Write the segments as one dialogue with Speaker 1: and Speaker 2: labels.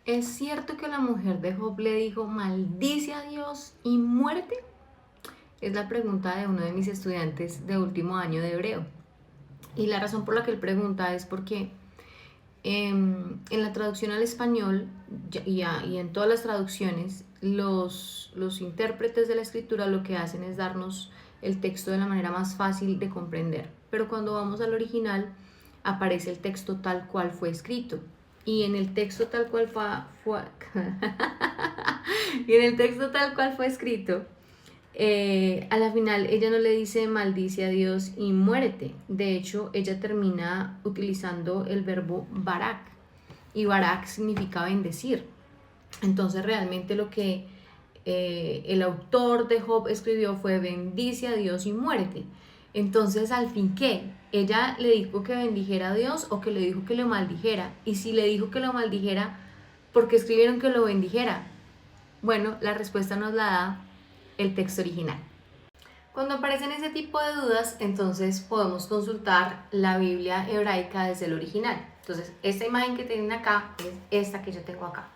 Speaker 1: ¿Es cierto que la mujer de Job le dijo maldice a Dios y muérete? Es la pregunta de uno de mis estudiantes de último año de hebreo. Y la razón por la que él pregunta es porque en la traducción al español y en todas las traducciones, los intérpretes de la escritura lo que hacen es darnos el texto de la manera más fácil de comprender. Pero cuando vamos al original, aparece el texto tal cual fue escrito. Y en el texto tal cual y en el texto tal cual fue escrito, a la final ella no le dice maldice a Dios y muérete. De hecho, ella termina utilizando el verbo barak. Y barak significa bendecir. Entonces realmente lo que el autor de Job escribió fue bendice a Dios y muérete. Entonces, al fin, ¿qué? ¿Ella le dijo que bendijera a Dios o que le dijo que lo maldijera? Y si le dijo que lo maldijera, ¿por qué escribieron que lo bendijera? Bueno, la respuesta nos la da el texto original. Cuando aparecen ese tipo de dudas, entonces podemos consultar la Biblia hebraica desde el original. Entonces, esta imagen que tienen acá es esta que yo tengo acá.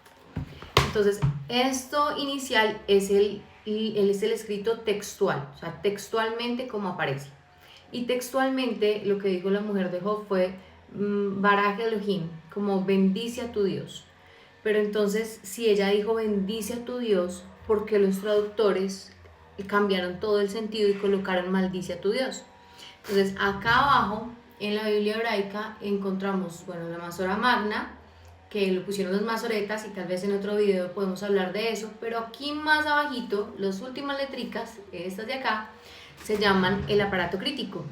Speaker 1: Entonces, esto inicial es el escrito textual, o sea, textualmente como aparece. Y textualmente lo que dijo la mujer de Job fue Barak Elohim, como bendice a tu Dios. Pero entonces, si ella dijo bendice a tu Dios, ¿por qué los traductores cambiaron todo el sentido y colocaron maldice a tu Dios? Entonces, acá abajo, en la Biblia hebraica, encontramos, bueno, la Masora Magna, que lo pusieron los masoretas y tal vez en otro video podemos hablar de eso, pero aquí más abajito, las últimas letricas, estas de acá, se llaman el aparato crítico.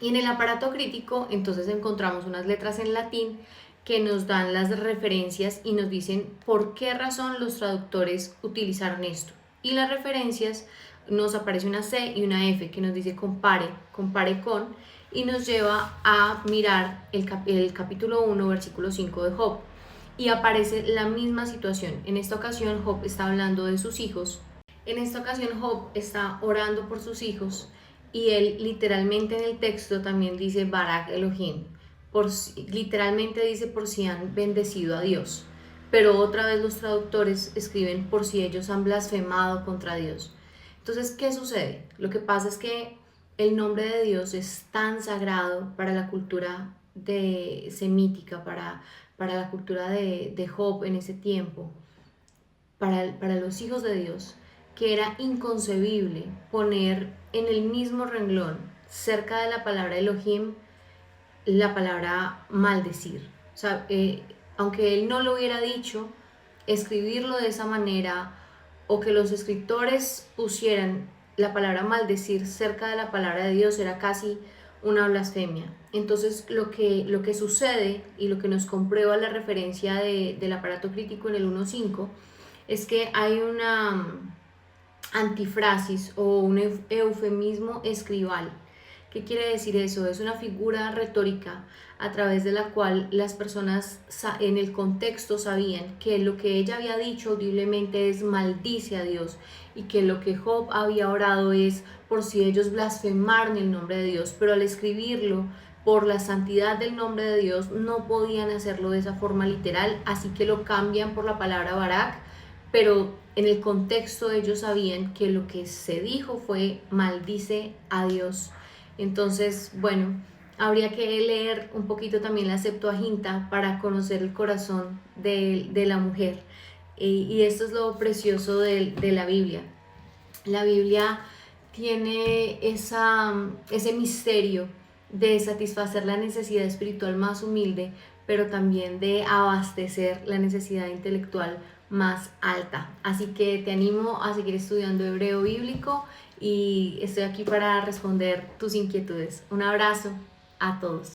Speaker 1: Y en el aparato crítico entonces encontramos unas letras en latín que nos dan las referencias y nos dicen por qué razón los traductores utilizaron esto. Y las referencias nos aparece una C y una F que nos dice compare, compare con, y nos lleva a mirar el capítulo 1, versículo 5 de Job. Y aparece la misma situación. En esta ocasión Job está hablando de sus hijos. En esta ocasión Job está orando por sus hijos y él literalmente en el texto también dice Barak Elohim, literalmente dice por si han bendecido a Dios, pero otra vez los traductores escriben por si ellos han blasfemado contra Dios. Entonces, ¿qué sucede? Lo que pasa es que el nombre de Dios es tan sagrado para la cultura semítica, para la cultura de Job en ese tiempo, para los hijos de Dios, que era inconcebible poner en el mismo renglón, cerca de la palabra Elohim, la palabra maldecir. O sea, aunque él no lo hubiera dicho, escribirlo de esa manera o que los escritores pusieran la palabra maldecir cerca de la palabra de Dios era casi una blasfemia. Entonces lo que sucede y lo que nos comprueba la referencia del aparato crítico en el 1.5 es que hay una antifrasis o un eufemismo escribal. ¿Qué quiere decir eso? Es una figura retórica a través de la cual las personas en el contexto sabían que lo que ella había dicho audiblemente es maldice a Dios y que lo que Job había orado es por si ellos blasfemaron el nombre de Dios, pero al escribirlo por la santidad del nombre de Dios no podían hacerlo de esa forma literal, así que lo cambian por la palabra Barak, pero en el contexto ellos sabían que lo que se dijo fue maldice a Dios. Entonces, bueno, habría que leer un poquito también la Septuaginta para conocer el corazón de la mujer. Y esto es lo precioso de la Biblia. La Biblia tiene ese misterio de satisfacer la necesidad espiritual más humilde, pero también de abastecer la necesidad intelectual más alta. Así que te animo a seguir estudiando hebreo bíblico y estoy aquí para responder tus inquietudes. Un abrazo a todos.